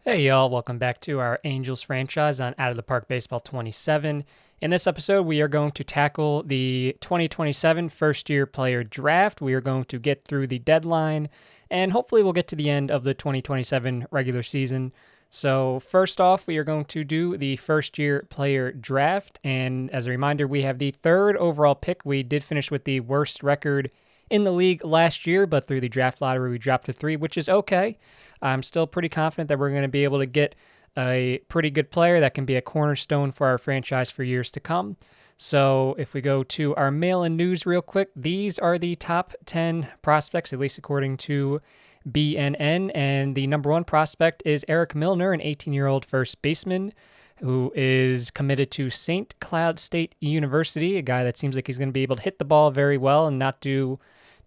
Hey y'all, welcome back to our Angels franchise on Out of the Park Baseball 27. In this episode, we are going to tackle the 2027 first year player draft. We are going to get through the deadline and hopefully we'll get to the end of the 2027 regular season. So, first off, we are going to do the first year player draft. And as a reminder, we have the third overall pick. We did finish with the worst record in the league last year, but through the draft lottery, we dropped to 3, which is okay. I'm still pretty confident that we're going to be able to get a pretty good player that can be a cornerstone for our franchise for years to come. So if we go to our mail-in news real quick, these are the top 10 prospects, at least according to BNN. And the number one prospect is Eric Milner, an 18-year-old first baseman who is committed to St. Cloud State University, a guy that seems like he's going to be able to hit the ball very well and not do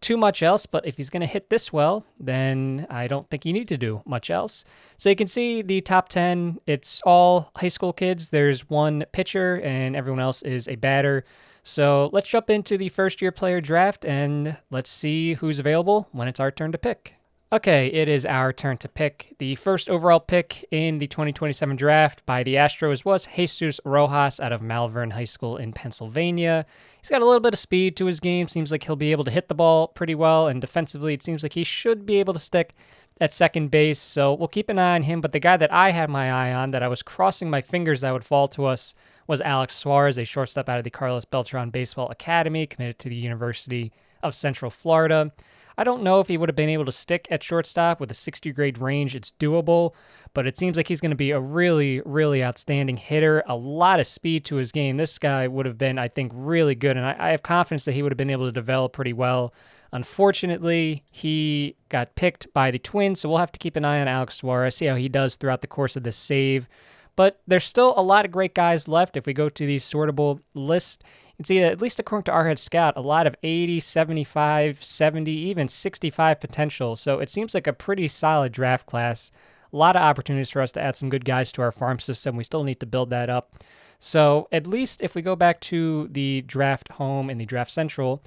too much else, but if he's going to hit this well, then I don't think you need to do much else. So you can see the top 10, it's all high school kids. There's one pitcher and everyone else is a batter. So let's jump into the first year player draft and let's see who's available when it's our turn to pick. Okay, it is our turn to pick. The first overall pick in the 2027 draft by the Astros was Jesus Rojas out of Malvern High School in Pennsylvania. He's got a little bit of speed to his game. Seems like he'll be able to hit the ball pretty well, and defensively, it seems like he should be able to stick at second base. So we'll keep an eye on him. But the guy that I had my eye on, that I was crossing my fingers that would fall to us, was Alex Suarez, a shortstop out of the Carlos Beltran Baseball Academy, committed to the University of Central Florida. I don't know if he would have been able to stick at shortstop with a 60 grade range. It's doable, but it seems like he's going to be a really, really outstanding hitter. A lot of speed to his game. This guy would have been, I think, really good, and I have confidence that he would have been able to develop pretty well. Unfortunately, he got picked by the Twins, so we'll have to keep an eye on Alex Suarez, see how he does throughout the course of this save. But there's still a lot of great guys left. If we go to the sortable list, you can see that at least according to our head scout, a lot of 80, 75, 70, even 65 potential. So it seems like a pretty solid draft class. A lot of opportunities for us to add some good guys to our farm system. We still need to build that up. So at least if we go back to the draft home and the draft central,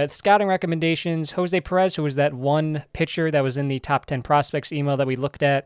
scouting recommendations, Jose Perez, who was that one pitcher that was in the top 10 prospects email that we looked at,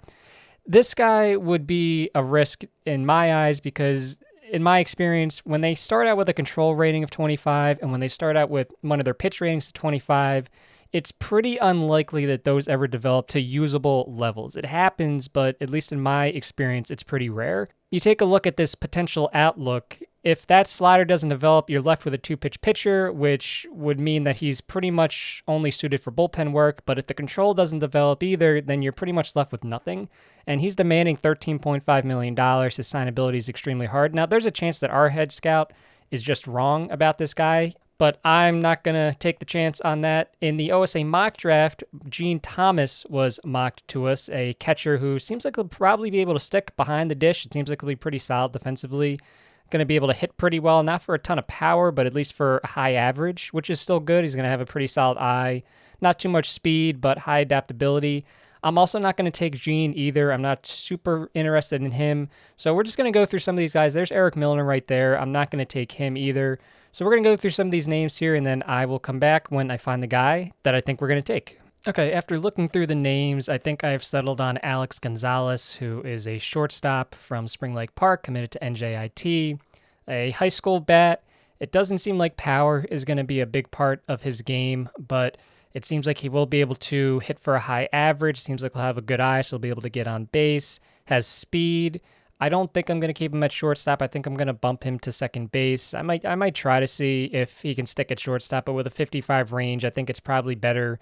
this guy would be a risk in my eyes because, in my experience, when they start out with a control rating of 25 and when they start out with one of their pitch ratings to 25, it's pretty unlikely that those ever develop to usable levels. It happens, but at least in my experience, it's pretty rare. You take a look at this potential outlook. If that slider doesn't develop, you're left with a two-pitch pitcher, which would mean that he's pretty much only suited for bullpen work. But if the control doesn't develop either, then you're pretty much left with nothing. And he's demanding $13.5 million. His signability is extremely hard. Now, there's a chance that our head scout is just wrong about this guy, but I'm not going to take the chance on that. In the OSA mock draft, Gene Thomas was mocked to us, a catcher who seems like he'll probably be able to stick behind the dish. It seems like he'll be pretty solid defensively. Going to be able to hit pretty well, not for a ton of power, but at least for a high average, which is still good. He's going to have a pretty solid eye. Not too much speed, but high adaptability. I'm also not going to take Gene either. I'm not super interested in him. So we're just going to go through some of these guys. There's Eric Milner right there. I'm not going to take him either. So we're going to go through some of these names here, and then I will come back when I find the guy that I think we're going to take. Okay, after looking through the names, I think I've settled on Alex Gonzalez, who is a shortstop from Spring Lake Park, committed to NJIT, a high school bat. It doesn't seem like power is going to be a big part of his game, but it seems like he will be able to hit for a high average. Seems like he'll have a good eye, so he'll be able to get on base, has speed. I don't think I'm going to keep him at shortstop. I think I'm going to bump him to second base. I might try to see if he can stick at shortstop, but with a 55 range, I think it's probably better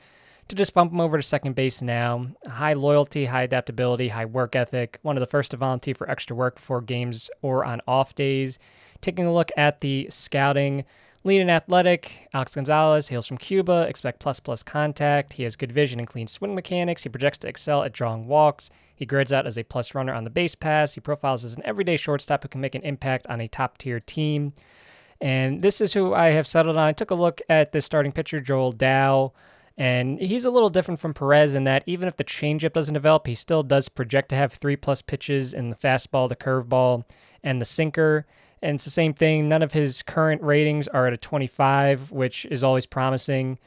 to just bump him over to second base now. High loyalty, high adaptability, high work ethic. One of the first to volunteer for extra work before games or on off days. Taking a look at the scouting, lean and athletic, Alex Gonzalez hails from Cuba, expect plus contact. He has good vision and clean swing mechanics. He projects to excel at drawing walks. He grades out as a plus runner on the base pass. He profiles as an everyday shortstop who can make an impact on a top-tier team. And this is who I have settled on. I took a look at the starting pitcher, Joel Dow, and he's a little different from Perez in that even if the changeup doesn't develop, he still does project to have 3+ pitches in the fastball, the curveball, and the sinker. And it's the same thing. None of his current ratings are at a 25, which is always promising.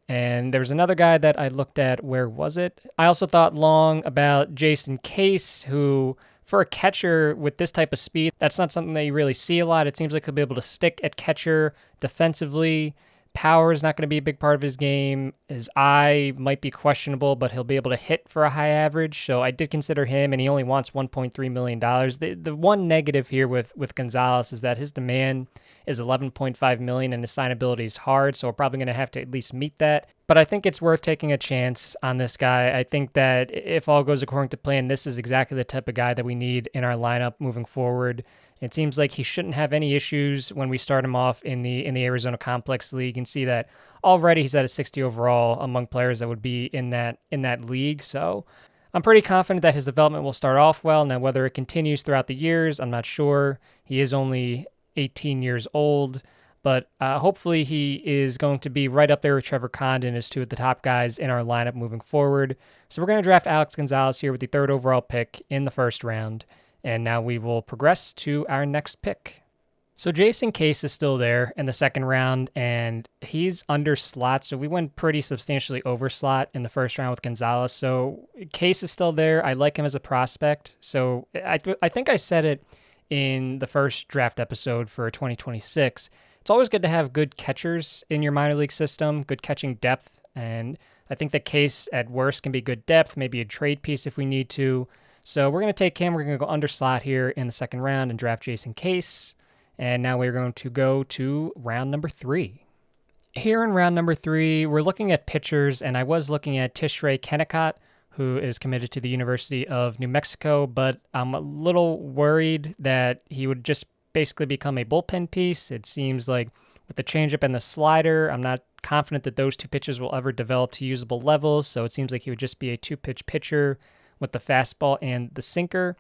And there was another guy that I looked at. Where was it? I also thought long about Jason Case, who, for a catcher with this type of speed, that's not something that you really see a lot. It seems like he'll be able to stick at catcher defensively. Power is not going to be a big part of his game. His eye might be questionable, but he'll be able to hit for a high average. So I did consider him, and he only wants $1.3 million. The one negative here with Gonzalez is that his demand is $11.5 million, and his signability is hard, so we're probably going to have to at least meet that. But I think it's worth taking a chance on this guy. I think that if all goes according to plan, this is exactly the type of guy that we need in our lineup moving forward. It seems like he shouldn't have any issues when we start him off in the Arizona Complex League. You can see that already he's at a 60 overall among players that would be in that league. So I'm pretty confident that his development will start off well. Now, whether it continues throughout the years, I'm not sure. He is only 18 years old, but hopefully he is going to be right up there with Trevor Condon as two of the top guys in our lineup moving forward. So we're going to draft Alex Gonzalez here with the 3rd overall pick in the 1st round. And now we will progress to our next pick. So Jason Case is still there in the 2nd round, and he's under slot. So we went pretty substantially over slot in the 1st round with Gonzalez. So Case is still there. I like him as a prospect. So I think I said it in the first draft episode for 2026. It's always good to have good catchers in your minor league system, good catching depth. And I think the Case at worst can be good depth, maybe a trade piece if we need to. So we're going to take him. We're going to go under slot here in the 2nd round and draft Jason Case. And now we're going to go to round number 3. Here in round number 3, we're looking at pitchers, and I was looking at Tishrei Kennicott, who is committed to the University of New Mexico, but I'm a little worried that he would just basically become a bullpen piece. It seems like with the changeup and the slider, I'm not confident that those two pitches will ever develop to usable levels, so it seems like he would just be a 2-pitch pitcher with the fastball and the sinker.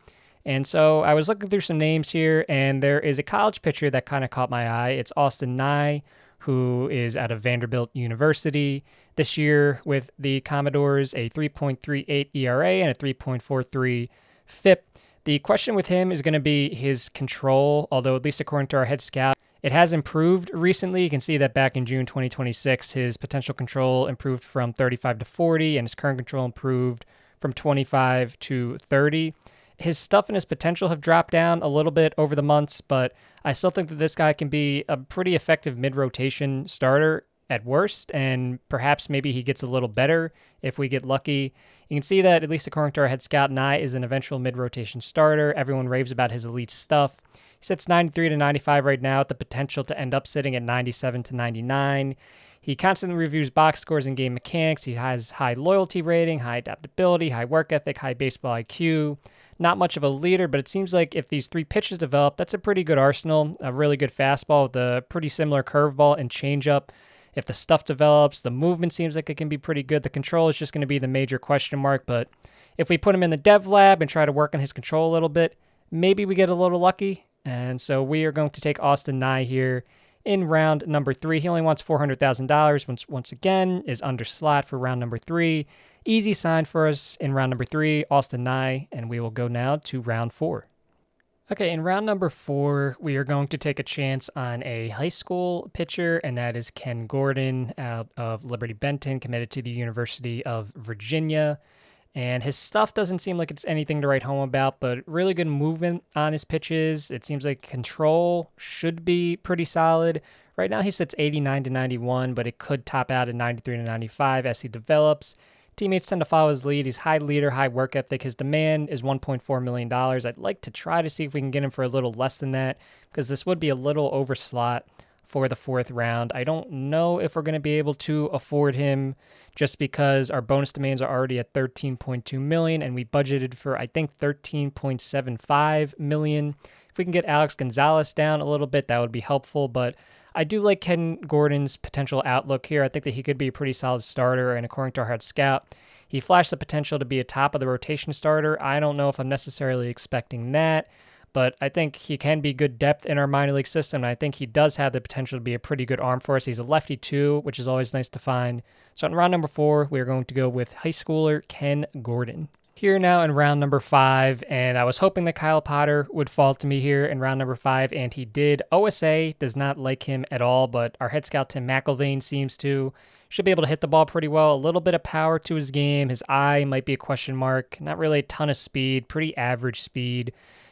And so I was looking through some names here, and there is a college pitcher that kind of caught my eye. It's Austin Nye, who is out of Vanderbilt University this year with the Commodores, a 3.38 ERA and a 3.43 FIP. The question with him is going to be his control, although at least according to our head scout, it has improved recently. You can see that back in June 2026, his potential control improved from 35 to 40, and his current control improved from 25 to 30. His stuff and his potential have dropped down a little bit over the months, but I still think that this guy can be a pretty effective mid-rotation starter at worst, and perhaps maybe he gets a little better if we get lucky. You can see that, at least according to our head scout, Nye is an eventual mid-rotation starter. Everyone raves about his elite stuff. He sits 93 to 95 right now, with the potential to end up sitting at 97 to 99. He constantly reviews box scores and game mechanics. He has high loyalty rating, high adaptability, high work ethic, high baseball IQ. Not much of a leader, but it seems like if these 3 pitches develop, that's a pretty good arsenal. A really good fastball with a pretty similar curveball and changeup. If the stuff develops, the movement seems like it can be pretty good. The control is just going to be the major question mark, but if we put him in the dev lab and try to work on his control a little bit, maybe we get a little lucky. And so we are going to take Austin Nye here in round number 3. He only wants $400,000, once again, is under slot for round number 3. Easy sign for us in round number 3, Austin Nye, and we will go now to round 4. Okay, in round number 4, we are going to take a chance on a high school pitcher, and that is Ken Gordon out of Liberty Benton, committed to the University of Virginia. And his stuff doesn't seem like it's anything to write home about, but really good movement on his pitches. It seems like control should be pretty solid. Right now he sits 89 to 91, but it could top out at 93 to 95 as he develops. Teammates tend to follow his lead. He's high leader, high work ethic. His demand is $1.4 million. I'd like to try to see if we can get him for a little less than that, because this would be a little over slot for the 4th round. I don't know if we're going to be able to afford him just because our bonus demands are already at $13.2 million, and we budgeted for, I think, $13.75 million. If we can get Alex Gonzalez down a little bit, that would be helpful, but I do like Ken Gordon's potential outlook here. I think that he could be a pretty solid starter, and according to our head scout, he flashed the potential to be a top of the rotation starter. I don't know if I'm necessarily expecting that, but I think he can be good depth in our minor league system, and I think he does have the potential to be a pretty good arm for us. He's a lefty too, which is always nice to find. So in round number 4, we are going to go with high schooler Ken Gordon. Here now in round number 5, and I was hoping that Kyle Potter would fall to me here in round number 5, and he did. OSA does not like him at all, but our head scout Tim McIlvaine seems to. Should be able to hit the ball pretty well. A little bit of power to his game. His eye might be a question mark. Not really a ton of speed, pretty average speed.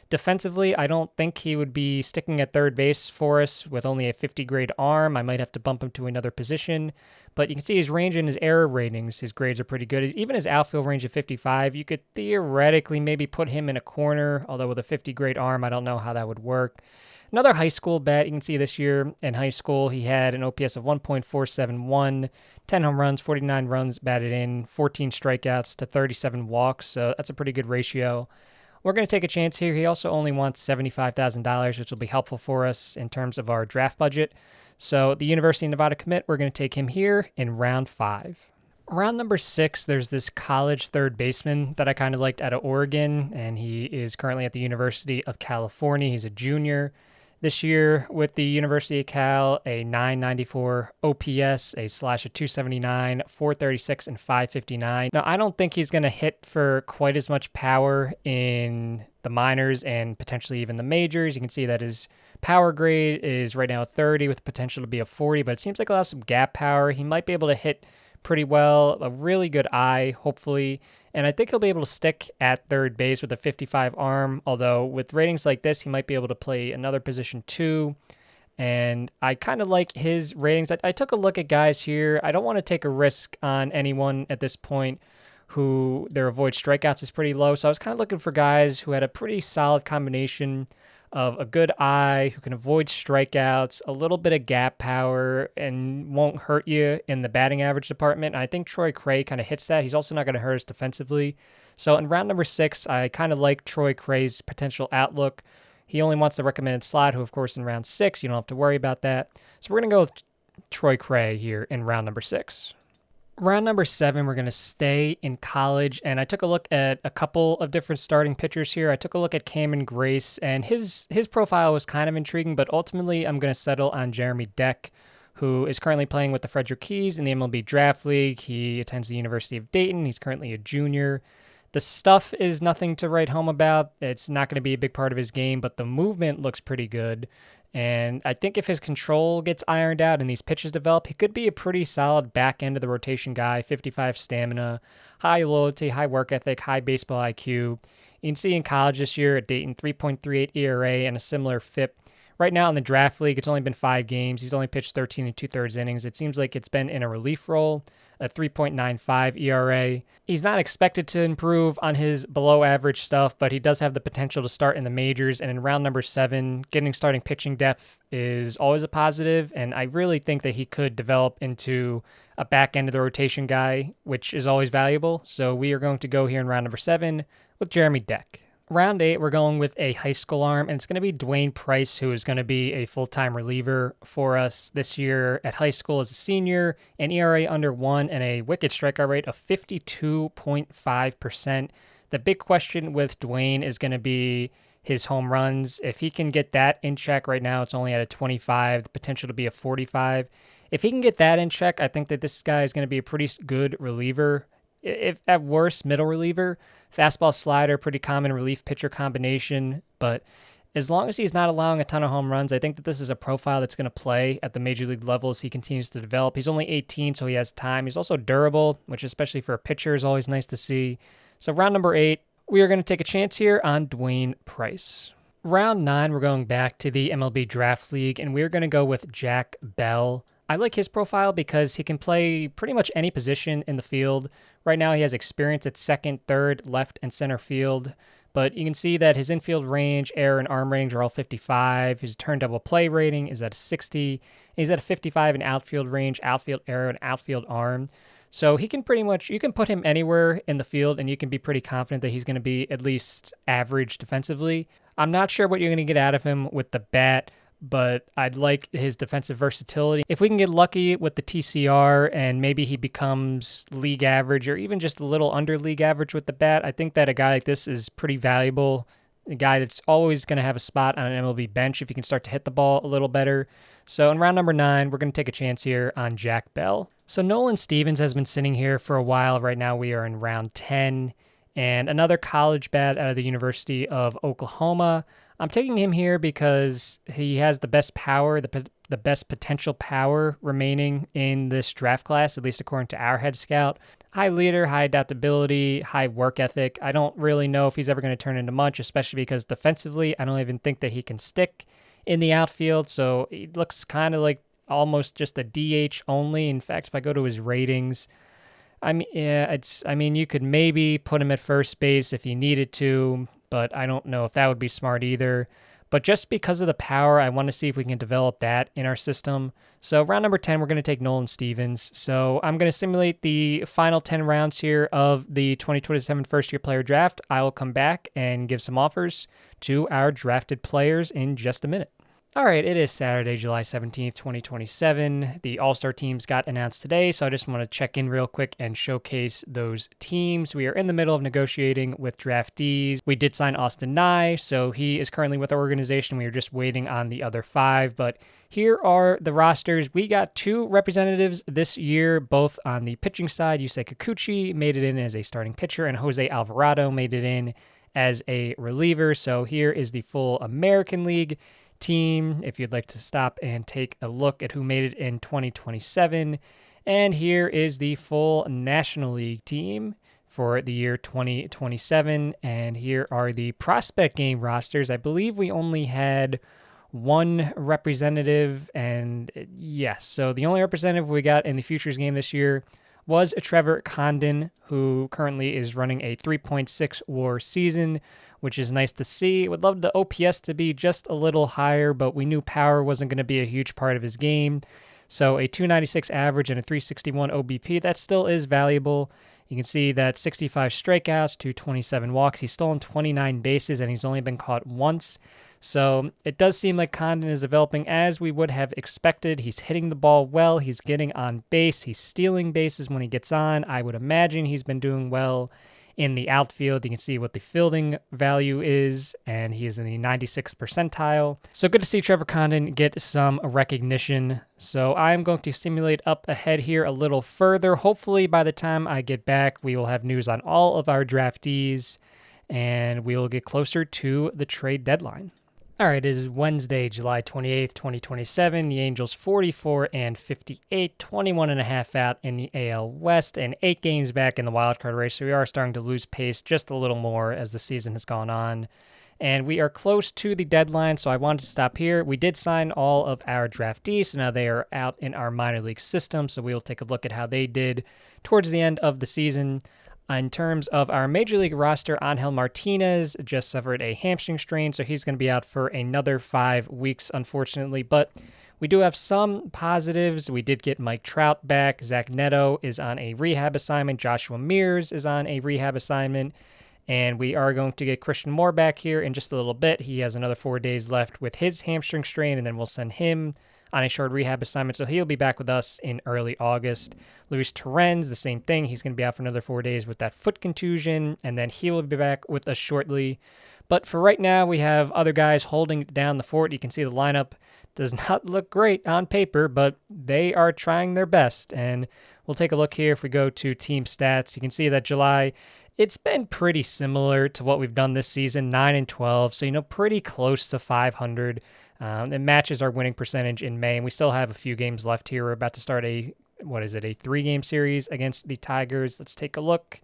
Defensively, I don't think he would be sticking at third base for us with only a 50 grade arm. I might have to bump him to another position. But you can see his range and his error ratings, his grades are pretty good. Even his outfield range of 55, you could theoretically maybe put him in a corner, although with a 50 grade arm, I don't know how that would work. Another high school bat, you can see this year in high school, he had an OPS of 1.471, 10 home runs, 49 runs batted in, 14 strikeouts to 37 walks, so that's a pretty good ratio. We're going to take a chance here. He also only wants $75,000, which will be helpful for us in terms of our draft budget. So the University of Nevada commit, we're going to take him here in round 5. Round number 6, there's this college third baseman that I kind of liked out of Oregon, and he is currently at the University of California. He's a junior. This year with the University of Cal, a 994 OPS, a slash of 279, 436, and 559. Now, I don't think he's going to hit for quite as much power in the minors and potentially even the majors. You can see that his power grade is right now a 30 with potential to be a 40, but it seems like he'll have some gap power. He might be able to hit pretty well, a really good eye, hopefully. And I think he'll be able to stick at third base with a 55 arm, although with ratings like this, he might be able to play another position too. And I kind of like his ratings. I took a look at guys here. I don't want to take a risk on anyone at this point who their avoid strikeouts is pretty low. So I was kind of looking for guys who had a pretty solid combination of a good eye, who can avoid strikeouts, a little bit of gap power, and won't hurt you in the batting average department. And I think Troy Cray kind of hits that. He's also not going to hurt us defensively. So in round number 6, I kind of like Troy Cray's potential outlook. He only wants the recommended slot, who, of course, in round 6, you don't have to worry about that. So we're going to go with Troy Cray here in round number 6. Round number 7, we're going to stay in college, and I took a look at a couple of different starting pitchers here. I took a look at Cameron Grace, and his profile was kind of intriguing, but ultimately I'm going to settle on Jeremy Deck, who is currently playing with the Frederick Keys in the MLB Draft League. He attends the University of Dayton. He's currently a junior. The stuff is nothing to write home about. It's not going to be a big part of his game, but the movement looks pretty good. And I think if his control gets ironed out and these pitches develop, he could be a pretty solid back end of the rotation guy, 55 stamina, high loyalty, high work ethic, high baseball IQ. You can see in college this year at Dayton, 3.38 ERA and a similar FIP. Right now in the draft league, it's only been 5 games. He's only pitched 13 and 2/3 innings. It seems like it's been in a relief role, a 3.95 ERA. He's not expected to improve on his below average stuff, but he does have the potential to start in the majors. And in round number 7, getting starting pitching depth is always a positive. And I really think that he could develop into a back end of the rotation guy, which is always valuable. So we are going to go here in round number 7 with Jeremy Deck. Round 8, we're going with a high school arm, and it's going to be Dwayne Price, who is going to be a full-time reliever for us this year at high school as a senior, an ERA under 1, and a wicked strikeout rate of 52.5%. The big question with Dwayne is going to be his home runs. If he can get that in check right now, it's only at a 25, the potential to be a 45. If he can get that in check, I think that this guy is going to be a pretty good reliever. If at worst, middle reliever. Fastball slider, pretty common relief pitcher combination, but as long as he's not allowing a ton of home runs, I think that this is a profile that's going to play at the major league level as he continues to develop. He's only 18, so he has time. He's also durable, which especially for a pitcher is always nice to see. So round number 8, we are going to take a chance here on Dwayne Price. Round 9, we're going back to the MLB Draft League, and we're going to go with Jack Bell. I like his profile because he can play pretty much any position in the field. Right now he has experience at second, third, left, and center field. But you can see that his infield range, error, and arm ratings are all 55. His turn double play rating is at a 60. He's at a 55 in outfield range, outfield error, and outfield arm. So he can pretty much, you can put him anywhere in the field and you can be pretty confident that he's going to be at least average defensively. I'm not sure what you're going to get out of him with the bat, but I'd like his defensive versatility. If we can get lucky with the TCR and maybe he becomes league average or even just a little under league average with the bat, I think that a guy like this is pretty valuable. A guy that's always going to have a spot on an MLB bench if he can start to hit the ball a little better. So in round number 9, we're going to take a chance here on Jack Bell. So Nolan Stevens has been sitting here for a while. Right now we are in round 10. and another college bat out of the University of Oklahoma. I'm taking him here because he has the best power, the best potential power remaining in this draft class, at least according to our head scout. High leader, high adaptability, high work ethic. I don't really know if he's ever going to turn into much, especially because defensively, I don't even think that he can stick in the outfield. So he looks kind of like almost just a DH only. In fact, if I go to his ratings, you could maybe put him at first base if you needed to, but I don't know if that would be smart either. But just because of the power, I want to see if we can develop that in our system. So round number 10, we're going to take Nolan Stevens. So I'm going to simulate the final 10 rounds here of the 2027 first-year player draft. I will come back and give some offers to our drafted players in just a minute. All right, it is Saturday, July 17th, 2027. The All-Star teams got announced today, so I just want to check in real quick and showcase those teams. We are in the middle of negotiating with draftees. We did sign Austin Nye, so he is currently with our organization. We are just waiting on the other 5, but here are the rosters. We got 2 representatives this year, both on the pitching side. Yusei Kikuchi made it in as a starting pitcher, and Jose Alvarado made it in as a reliever. So here is the full American League team if you'd like to stop and take a look at who made it in 2027. And here is the full National League team for the year 2027. And here are the prospect game rosters. I believe we only had 1 representative, and yes, so the only representative we got in the Futures game this year was Trevor Condon, who currently is running a 3.6 WAR season, which is nice to see. Would love the OPS to be just a little higher, but we knew power wasn't going to be a huge part of his game. So a 296 average and a 361 OBP, that still is valuable. You can see that 65 strikeouts to 27 walks. He's stolen 29 bases, and he's only been caught once. So it does seem like Condon is developing as we would have expected. He's hitting the ball well. He's getting on base. He's stealing bases when he gets on. I would imagine he's been doing well in the outfield. You can see what the fielding value is, and he is in the 96th percentile. So good to see Trevor Condon get some recognition. So I'm going to simulate up ahead here a little further. Hopefully by the time I get back, we will have news on all of our draftees, and we will get closer to the trade deadline. All right, it is Wednesday, July 28th, 2027. The Angels 44-58, 21.5 out in the AL West, and 8 games back in the wildcard race. So we are starting to lose pace just a little more as the season has gone on. And we are close to the deadline, so I wanted to stop here. We did sign all of our draftees, so now they are out in our minor league system. So we will take a look at how they did towards the end of the season. In terms of our Major League roster, Angel Martinez just suffered a hamstring strain, so he's going to be out for another 5 weeks, unfortunately. But we do have some positives. We did get Mike Trout back. Zach Neto is on a rehab assignment. Joshua Mears is on a rehab assignment. And we are going to get Christian Moore back here in just a little bit. He has another 4 days left with his hamstring strain, and then we'll send him on a short rehab assignment, so he'll be back with us in early August. Luis Torrens, the same thing. He's going to be out for another 4 days with that foot contusion, and then he will be back with us shortly. But for right now, we have other guys holding down the fort. You can see the lineup does not look great on paper, but they are trying their best. And we'll take a look here. If we go to team stats, you can see that July, it's been pretty similar to what we've done this season, 9-12, so, pretty close to 500. It matches our winning percentage in May, and we still have a few games left here. We're about to start a 3-game series against the Tigers. Let's take a look.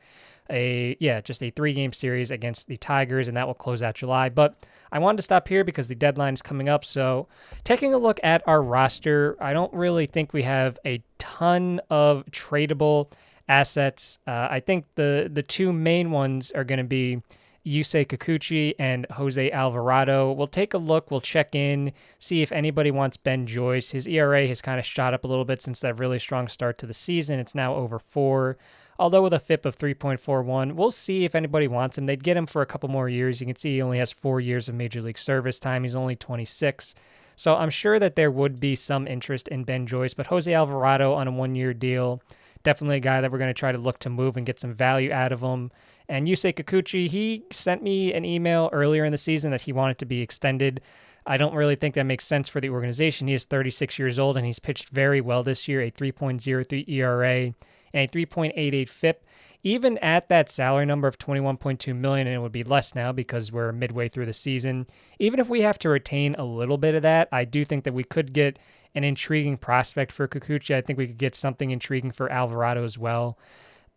Just a 3-game series against the Tigers, and that will close out July. But I wanted to stop here because the deadline is coming up. So taking a look at our roster, I don't really think we have a ton of tradable assets. I think the 2 main ones are going to be Yusei Kikuchi and Jose Alvarado. We'll take a look. We'll check in, see if anybody wants Ben Joyce. His ERA has kind of shot up a little bit since that really strong start to the season. It's now over 4, although with a FIP of 3.41. We'll see if anybody wants him. They'd get him for a couple more years. You can see he only has 4 years of Major League service time. He's only 26. So I'm sure that there would be some interest in Ben Joyce, but Jose Alvarado on a 1-year deal, definitely a guy that we're going to try to look to move and get some value out of him. And Yusei Kikuchi, he sent me an email earlier in the season that he wanted to be extended. I don't really think that makes sense for the organization. He is 36 years old, and he's pitched very well this year, a 3.03 ERA and a 3.88 FIP. even at that salary number of $21.2 million, and it would be less now because we're midway through the season, even if we have to retain a little bit of that, I do think that we could get an intriguing prospect for Kikuchi. I think we could get something intriguing for Alvarado as well.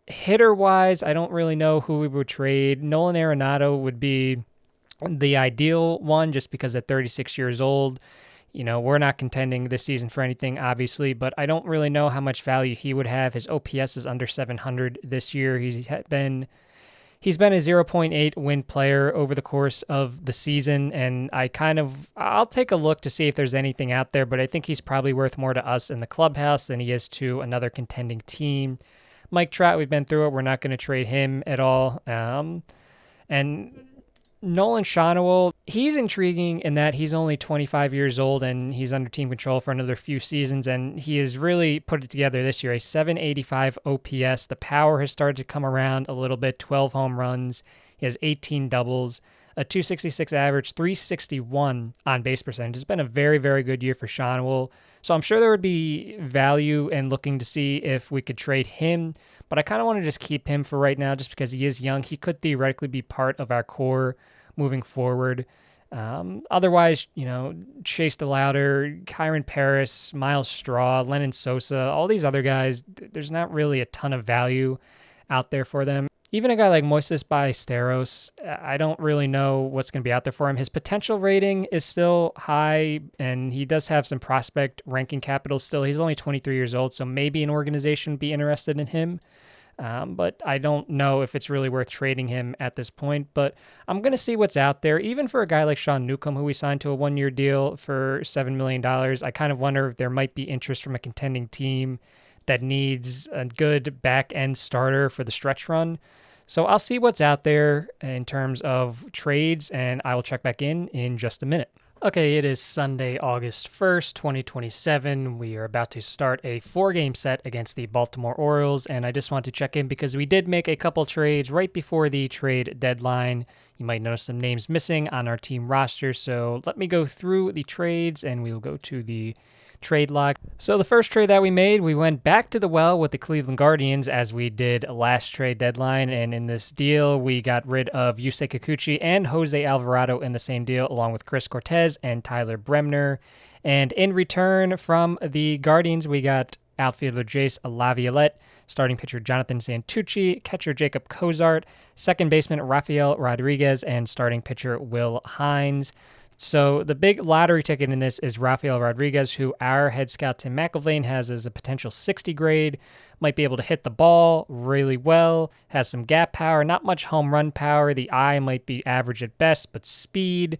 Hitter-wise, I don't really know who we would trade. Nolan Arenado would be the ideal one just because at 36 years old, we're not contending this season for anything, obviously, but I don't really know how much value he would have. His OPS is under 700 this year. He's been a 0.8 win player over the course of the season, and I'll take a look to see if there's anything out there, but I think he's probably worth more to us in the clubhouse than he is to another contending team. Mike Trout, we've been through it. We're not going to trade him at all. And Nolan Schanuel, he's intriguing in that he's only 25 years old and he's under team control for another few seasons, and he has really put it together this year. A 785 OPS. The power has started to come around a little bit. 12 home runs. He has 18 doubles, a 266 average, 361 on base percentage. It's been a very, very good year for Schanuel. So I'm sure there would be value in looking to see if we could trade him, but I kind of want to just keep him for right now just because he is young. He could theoretically be part of our core moving forward. Otherwise, Chase DeLauder, Kyron Paris, Miles Straw, Lennon Sosa, all these other guys, there's not really a ton of value out there for them. Even a guy like Moises Ballesteros, I don't really know what's going to be out there for him. His potential rating is still high, and he does have some prospect ranking capital still. He's only 23 years old, so maybe an organization would be interested in him. But I don't know if it's really worth trading him at this point. But I'm going to see what's out there. Even for a guy like Sean Newcomb, who we signed to a one-year deal for $7 million, I kind of wonder if there might be interest from a contending team that needs a good back-end starter for the stretch run. So I'll see what's out there in terms of trades, and I will check back in just a minute. Okay, it is Sunday, August 1st, 2027. We are about to start a 4-game set against the Baltimore Orioles, and I just want to check in because we did make a couple trades right before the trade deadline. You might notice some names missing on our team roster, so let me go through the trades, and we will go to the trade log. So the first trade that we made, we went back to the well with the Cleveland Guardians as we did last trade deadline, and in this deal we got rid of Yusei Kikuchi and Jose Alvarado in the same deal, along with Chris Cortez and Tyler Bremner. And in return from the Guardians, we got outfielder Jace Laviolette, starting pitcher Jonathan Santucci, catcher Jacob Cozart, second baseman Rafael Rodriguez, and starting pitcher Will Hines. So the big lottery ticket in this is Rafael Rodriguez, who our head scout Tim McIlvain has as a potential 60 grade, might be able to hit the ball really well, has some gap power, not much home run power. The eye might be average at best, but speed.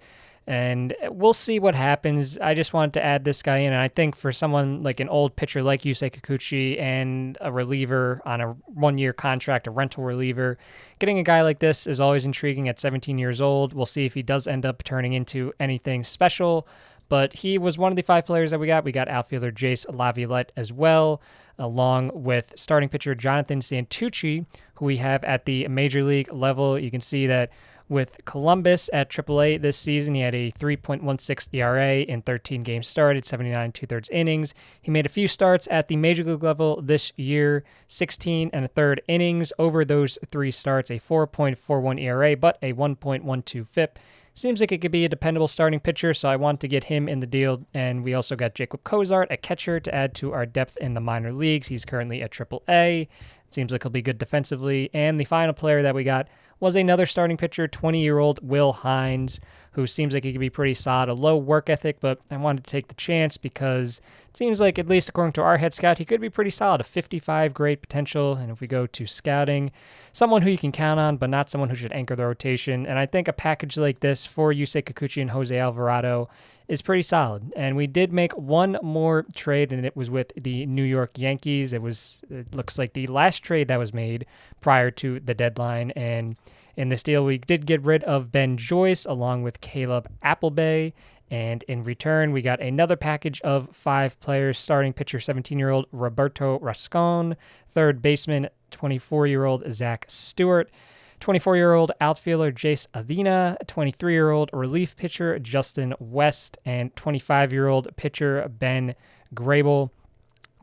And we'll see what happens. I just wanted to add this guy in, and I think for someone like an old pitcher like Yusei Kikuchi and a reliever on a one-year contract, a rental reliever, getting a guy like this is always intriguing at 17 years old. We'll see if he does end up turning into anything special, but he was one of the 5 players that we got. We got outfielder Jace Laviolette as well, along with starting pitcher Jonathan Santucci, who we have at the major league level. You can see that with Columbus at AAA this season, he had a 3.16 ERA in 13 games started, 79 2/3 innings. He made a few starts at the major league level this year, 16 1/3 innings. Over those 3 starts, a 4.41 ERA, but a 1.12 FIP. Seems like it could be a dependable starting pitcher, so I want to get him in the deal. And we also got Jacob Cozart, a catcher, to add to our depth in the minor leagues. He's currently at AAA. Seems like he'll be good defensively. And the final player that we got was another starting pitcher, 20-year-old Will Hines, who seems like he could be pretty solid, a low work ethic, but I wanted to take the chance because it seems like, at least according to our head scout, he could be pretty solid, a 55 grade potential. And if we go to scouting, someone who you can count on, but not someone who should anchor the rotation. And I think a package like this for Yusei Kikuchi and Jose Alvarado is pretty solid. And we did make one more trade, and it was with the New York Yankees. It looks like the last trade that was made prior to the deadline. And in this deal, we did get rid of Ben Joyce along with Caleb Applebay. And in return, we got another package of 5 players, starting pitcher 17-year-old Roberto Rascon, third baseman 24-year-old Zach Stewart, 24-year-old outfielder Jace Avina, 23-year-old relief pitcher Justin West, and 25-year-old pitcher Ben Grable.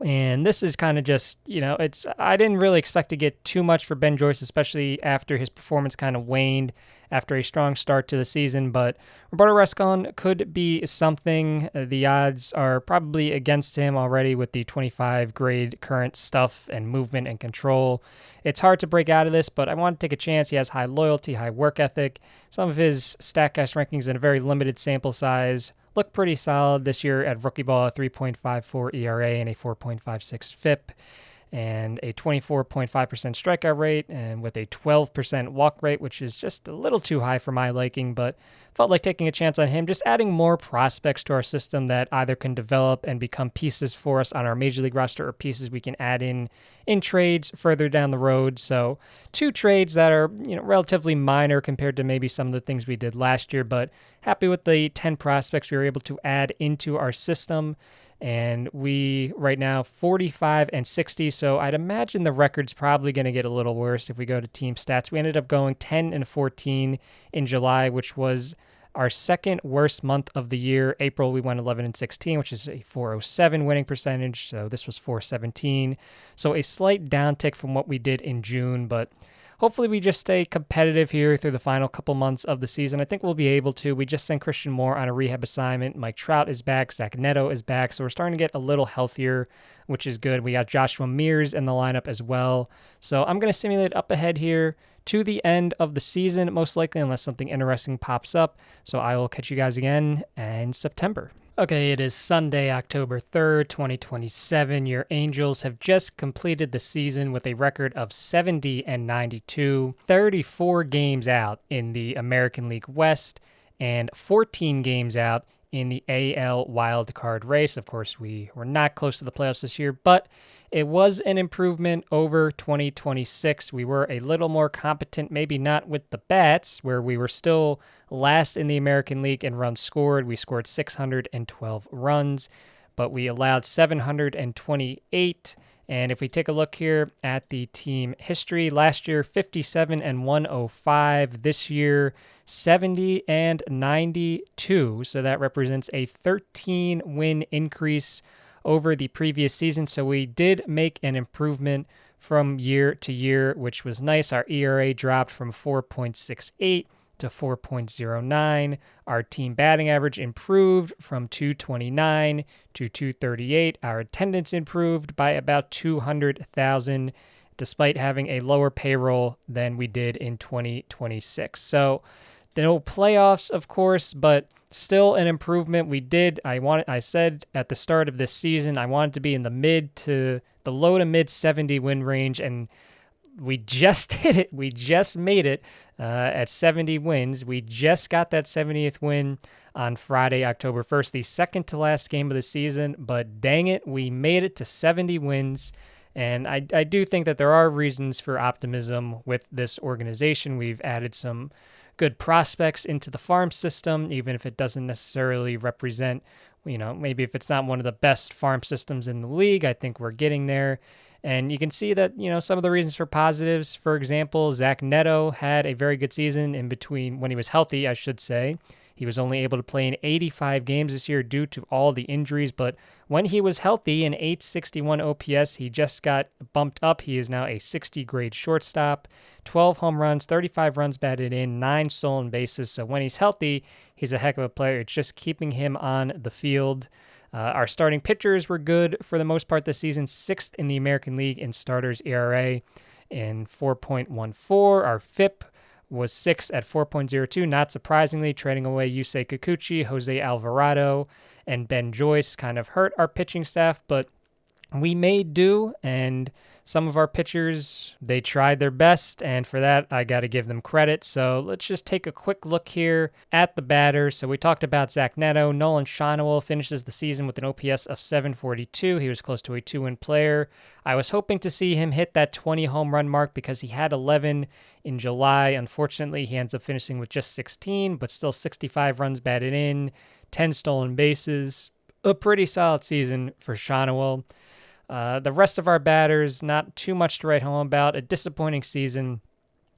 And this is kind of just, I didn't really expect to get too much for Ben Joyce, especially after his performance kind of waned after a strong start to the season. But Roberto Rescon could be something. The odds are probably against him already with the 25 grade current stuff and movement and control. It's hard to break out of this, but I want to take a chance. He has high loyalty, high work ethic. Some of his StatCast rankings in a very limited sample size look pretty solid this year at rookie ball, a 3.54 ERA and a 4.56 FIP, and a 24.5% strikeout rate, and with a 12% walk rate, which is just a little too high for my liking, but felt like taking a chance on him, just adding more prospects to our system that either can develop and become pieces for us on our major league roster or pieces we can add in trades further down the road. So 2 trades that are relatively minor compared to maybe some of the things we did last year, but happy with the 10 prospects we were able to add into our system. And we right now 45 and 60, so I'd imagine the record's probably going to get a little worse if we go to team stats. We ended up going 10 and 14 in July, which was our second worst month of the year. April we went 11 and 16, which is a 407 winning percentage, so this was 417. So a slight downtick from what we did in June, but hopefully we just stay competitive here through the final couple months of the season. I think we'll be able to. We just sent Christian Moore on a rehab assignment. Mike Trout is back. Zach Neto is back. So we're starting to get a little healthier, which is good. We got Joshua Mears in the lineup as well. So I'm going to simulate up ahead here to the end of the season, most likely, unless something interesting pops up. So I will catch you guys again in September. Okay, it is Sunday, October 3rd, 2027. Your Angels have just completed the season with a record of 70 and 92, 34 games out in the American League West, and 14 games out in the AL wildcard race. Of course, we were not close to the playoffs this year, but it was an improvement over 2026. We were a little more competent, maybe not with the bats, where we were still last in the American League in runs scored. We scored 612 runs, but we allowed 728. And if we take a look here at the team history, last year 57 and 105. This year 70 and 92. So that represents a 13 win increase over the previous season. So we did make an improvement from year to year, which was nice. Our ERA dropped from 4.68 to 4.09. Our team batting average improved from 229 to 238. Our attendance improved by about 200,000, despite having a lower payroll than we did in 2026. So no playoffs, of course, but still an improvement. I said at the start of this season, I wanted to be in the low to mid 70 win range, and we just did it. We just made it at 70 wins. We just got that 70th win on Friday, October 1st, the second to last game of the season, but dang it, we made it to 70 wins. And I do think that there are reasons for optimism with this organization. We've added some good prospects into the farm system, even if it doesn't necessarily represent, maybe if it's not one of the best farm systems in the league. I think we're getting there. And you can see that, some of the reasons for positives, for example, Zach Neto had a very good season in between when he was healthy, I should say. He was only able to play in 85 games this year due to all the injuries, but when he was healthy, an 861 OPS, he just got bumped up. He is now a 60 grade shortstop, 12 home runs, 35 runs batted in, 9 stolen bases. So when he's healthy, he's a heck of a player. It's just keeping him on the field. Our starting pitchers were good for the most part this season, 6th in the American League in starters ERA in 4.14. Our FIP was 6th at 4.02. Not surprisingly, trading away Yusei Kikuchi, Jose Alvarado, and Ben Joyce kind of hurt our pitching staff, but we made do, and some of our pitchers, they tried their best, and for that, I got to give them credit. So let's just take a quick look here at the batters. So we talked about Zach Neto. Nolan Shonowell finishes the season with an OPS of 742. He was close to a 2-win player. I was hoping to see him hit that 20 home run mark because he had 11 in July. Unfortunately, he ends up finishing with just 16, but still 65 runs batted in, 10 stolen bases. A pretty solid season for Shonowell. The rest of our batters, not too much to write home about. A disappointing season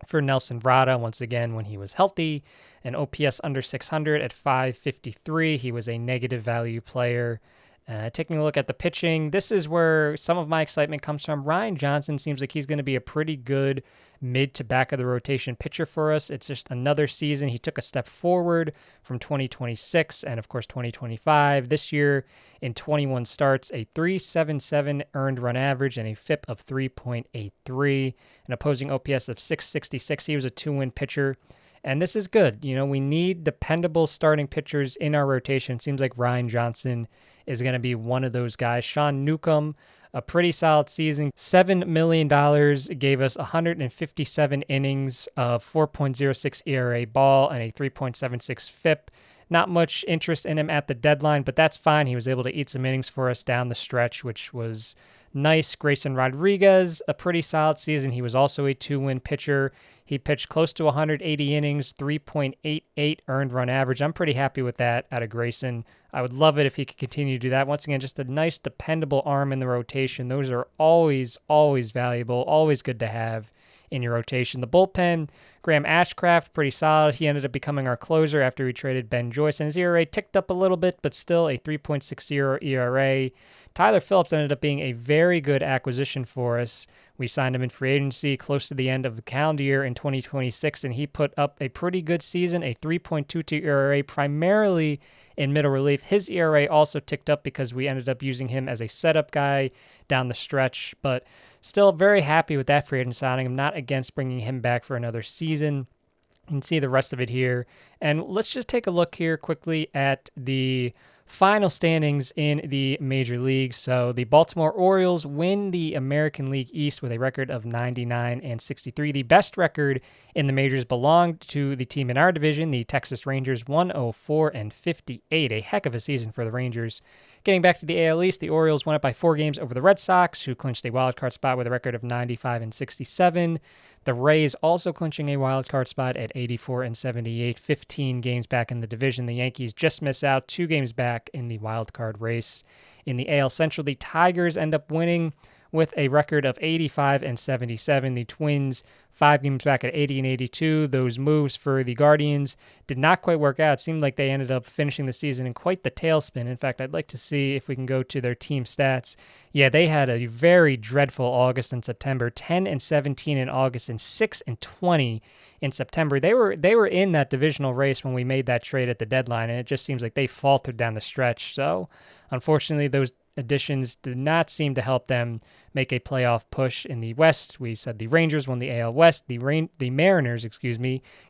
for Nelson Rada, once again, when he was healthy. An OPS under 600 at 553. He was a negative value player. Taking a look at the pitching, this is where some of my excitement comes from. Ryan Johnson seems like he's going to be a pretty good mid to back of the rotation pitcher for us. It's just another season. He took a step forward from 2026 and, of course, 2025. This year, in 21 starts, a 3.77 earned run average and a FIP of 3.83, an opposing OPS of 666. He was a 2-win pitcher. And this is good. You know, we need dependable starting pitchers in our rotation. It seems like Ryan Johnson is going to be one of those guys. Sean Newcomb, a pretty solid season. $7 million gave us 157 innings of 4.06 ERA ball and a 3.76 FIP. Not much interest in him at the deadline, but that's fine. He was able to eat some innings for us down the stretch, which was nice. Grayson Rodriguez, a pretty solid season. He was also a 2-win pitcher. He pitched close to 180 innings, 3.88 earned run average. I'm pretty happy with that out of Grayson. I would love it if he could continue to do that. Once again, just a nice, dependable arm in the rotation. Those are always, always valuable, always good to have in your rotation. The bullpen, Graham Ashcraft, pretty solid. He ended up becoming our closer after we traded Ben Joyce, and his ERA ticked up a little bit, but still a 3.60 ERA. Tyler Phillips ended up being a very good acquisition for us. We signed him in free agency close to the end of the calendar year in 2026, and he put up a pretty good season, a 3.22 ERA, primarily in middle relief. His ERA also ticked up because we ended up using him as a setup guy down the stretch, but still very happy with that free agent signing. I'm not against bringing him back for another season. You can see the rest of it here. And let's just take a look here quickly at the final standings in the major leagues. So the Baltimore Orioles win the American League East with a record of 99-63. The best record in the majors belonged to the team in our division, the Texas Rangers, 104-58. A heck of a season for the Rangers. Getting back to the AL East, the Orioles went up by 4 games over the Red Sox, who clinched a wildcard spot with a record of 95-67. The Rays also clinching a wildcard spot at 84-78, 15 games back in the division. The Yankees just miss out, 2 games back in the wildcard race. In the AL Central, the Tigers end up winning with a record of 85-77. The Twins 5 games back at 80-82. Those moves for the Guardians did not quite work out. It seemed like they ended up finishing the season in quite the tailspin. In fact, I'd like to see if we can go to their team stats. Yeah, they had a very dreadful August and September, 10-17 in August and 6-20 in September. They were in that divisional race when we made that trade at the deadline, and it just seems like they faltered down the stretch. So, unfortunately, those additions did not seem to help them make a playoff push in the West. We said the Rangers won the AL West. The Mariners,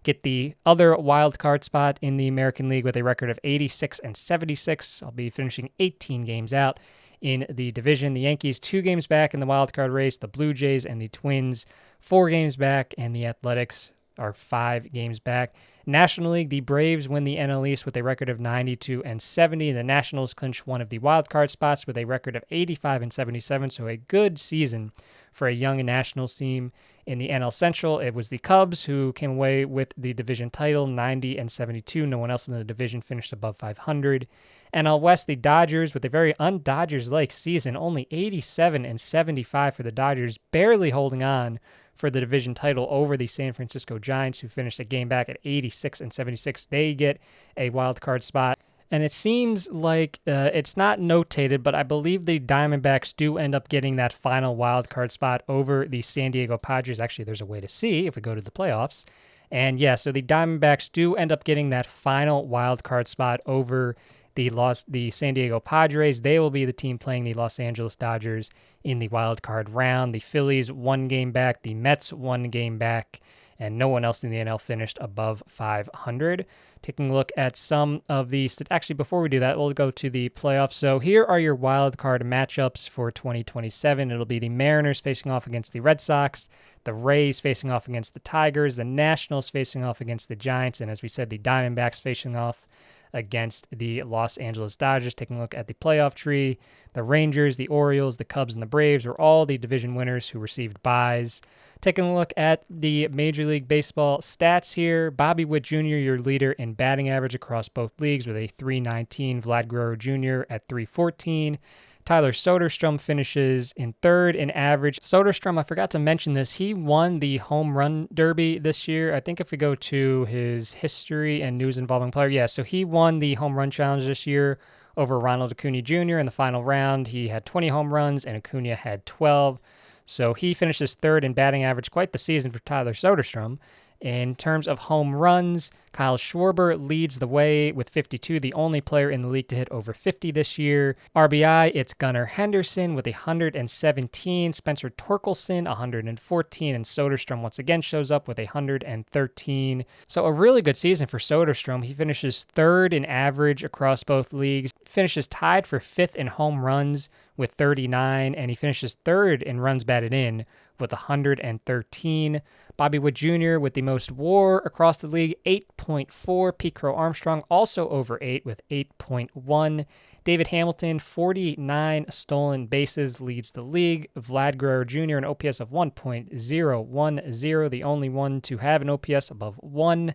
get the other wild card spot in the American League with a record of 86-76. I'll be finishing 18 games out in the division. The Yankees 2 games back in the wild card race. The Blue Jays and the Twins 4 games back, and the Athletics are 5 games back. National League, the Braves win the NL East with a record of 92-70. The Nationals clinch one of the wild card spots with a record of 85-77, so a good season for a young Nationals team. In the NL Central, it was the Cubs who came away with the division title, 90-72. No one else in the division finished above 500. NL West, the Dodgers, with a very un-Dodgers-like season, only 87-75 for the Dodgers, barely holding on for the division title over the San Francisco Giants, who finished a game back at 86-76. They get a wild card spot. And it seems like it's not notated, but I believe the Diamondbacks do end up getting that final wild card spot over the San Diego Padres. Actually, there's a way to see if we go to the playoffs. And yeah, so the Diamondbacks do end up getting that final wild card spot over the San Diego Padres. They will be the team playing the Los Angeles Dodgers in the wild card round. The Phillies 1 game back, the Mets 1 game back, and no one else in the NL finished above 500. Taking a look at some of these. Actually, before we do that, we'll go to the playoffs. So here are your wild card matchups for 2027. It'll be the Mariners facing off against the Red Sox, the Rays facing off against the Tigers, the Nationals facing off against the Giants, and as we said, the Diamondbacks facing off against the Los Angeles Dodgers. Taking a look at the playoff tree, the Rangers, the Orioles, the Cubs, and the Braves were all the division winners who received byes. Taking a look at the Major League Baseball stats here, Bobby Witt Jr., your leader in batting average across both leagues with a .319, Vlad Guerrero Jr. at .314, Tyler Soderstrom finishes in third in average. Soderstrom, I forgot to mention this, he won the home run derby this year. I think if we go to his history and news involving player, yeah, so he won the home run challenge this year over Ronald Acuna Jr. in the final round. He had 20 home runs and Acuna had 12. So he finishes third in batting average, quite the season for Tyler Soderstrom. In terms of home runs, Kyle Schwarber leads the way with 52, the only player in the league to hit over 50 this year. RBI, it's Gunnar Henderson with 117, Spencer Torkelson 114, and Soderstrom once again shows up with 113. So a really good season for Soderstrom. He finishes third in average across both leagues, finishes tied for fifth in home runs with 39, and he finishes third in runs batted in with 113. Bobby Witt Jr. with the most WAR across the league, 8.4. Pete Crow Armstrong also over 8 with 8.1. David Hamilton, 49 stolen bases, leads the league. Vlad Guerrero Jr., an OPS of 1.010, the only one to have an OPS above 1.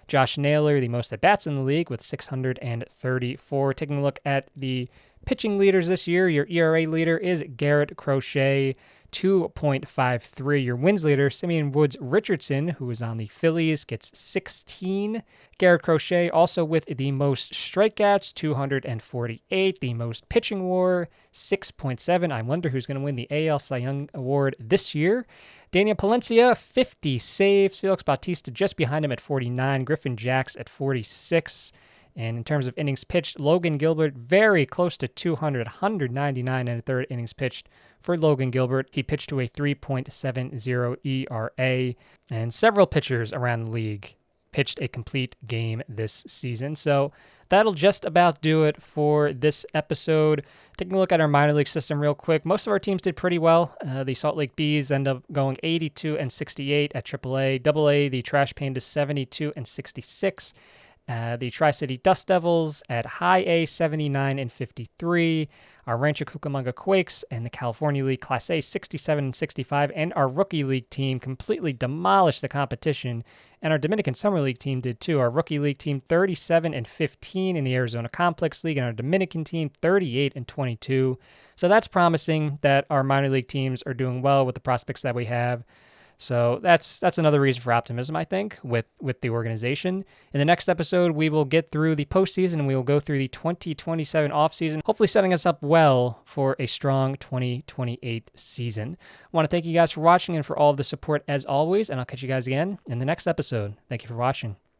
Josh Naylor, the most at-bats in the league with 634. Taking a look at the pitching leaders this year, your ERA leader is Garrett Crochet, 2.53. Your wins leader, Simeon Woods Richardson, who is on the Phillies, gets 16. Garrett Crochet also with the most strikeouts, 248. The most pitching WAR, 6.7. I wonder who's going to win the AL Cy Young Award this year. Daniel Palencia, 50 saves. Felix Bautista just behind him at 49. Griffin Jacks at 46. And in terms of innings pitched, Logan Gilbert very close to 200, 199 and a third innings pitched for Logan Gilbert. He pitched to a 3.70 ERA, and several pitchers around the league pitched a complete game this season. So that'll just about do it for this episode. Taking a look at our minor league system real quick, most of our teams did pretty well. The Salt Lake Bees end up going 82 and 68 at AAA. AA, the Trash Pandas 72 and 66. The Tri-City Dust Devils at High A, 79 and 53. Our Rancho Cucamonga Quakes and the California League Class A, 67 and 65. And our Rookie League team completely demolished the competition. And our Dominican Summer League team did too. Our Rookie League team, 37 and 15 in the Arizona Complex League. And our Dominican team, 38 and 22. So that's promising that our minor league teams are doing well with the prospects that we have. So that's another reason for optimism, I think, with the organization. In the next episode, we will get through the postseason and we will go through the 2027 offseason, hopefully setting us up well for a strong 2028 season. I want to thank you guys for watching and for all of the support as always, and I'll catch you guys again in the next episode. Thank you for watching.